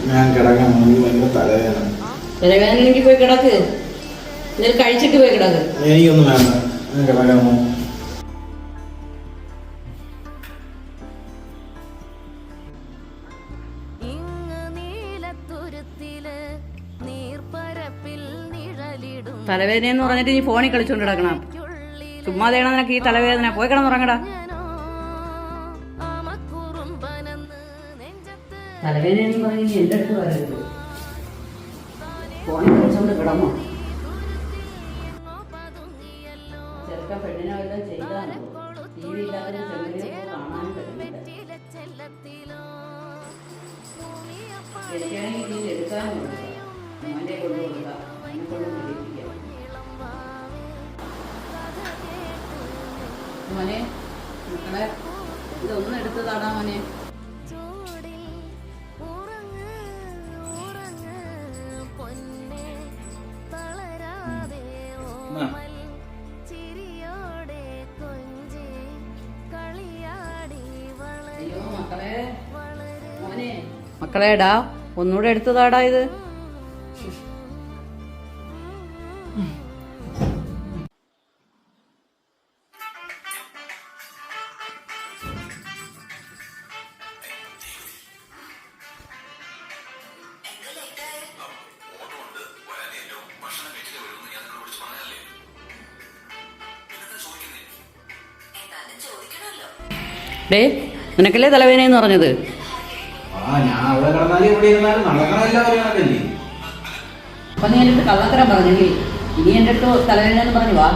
ഞാൻ കിടക്കാൻ ഭയങ്കര തലവേദന. തലവേദനയ്ക്ക് പോയി കിടക്ക്. എന്തെങ്കിലും കഴിച്ചിട്ട് പോയി കിടക്ക്. എനിക്കൊന്നും വേണ്ട, ഞാൻ കിടക്കാമോ? തലവേദന എന്ന് പറഞ്ഞിട്ട് നീ ഫോണിൽ കളിച്ചോണ്ട് കിടക്കണം. ചുമ്മാ തേണ നിനക്ക് ഈ തലവേദന. പോയി കിടന്നുറങ്ങടാ. തലവേദന എന്ന് പറഞ്ഞ് നീ എൻ്റെ അടുത്ത് വരരുത്. ഫോണിൽ കളിച്ചോണ്ട് കിടന്നോ. ചെറുക്ക പെണ്ണിനെ വല്ലതും ചെയ്താണോ? ടി വി ഇല്ലാതെ ചെറുതിനെ കാണാനും പറ്റുന്നില്ല. എനിക്കാണെങ്കിൽ നീ എടുക്കാനും കൊടുക്കുക. മോനെ കൊണ്ടു കൊടുക്കുക. അതിനെ കൊണ്ട് പിടിപ്പിക്കുക. മോനെ മക്കളെ ഇതൊന്നും എടുത്ത് താടാ മോനെ. അയ്യോ മക്കളെ, മോനെ മക്കളെടാ ഒന്നുകൂടെ എടുത്തതാടാ ഇത്. ഡേ നിനക്കല്ലേ തലവേദനയെന്ന് പറഞ്ഞത്? ഞാൻ അവിടെ കിടന്നാലും ഇവിടെ ഇരുന്നാലും നടക്കണമല്ലോ. അപ്പൊ നീ എൻ്റെ അടുത്ത് കള്ളത്തരം പറഞ്ഞില്ലേ? ഇനി എൻ്റെ അടുത്ത് തലവേദന എന്ന് പറഞ്ഞു വാ.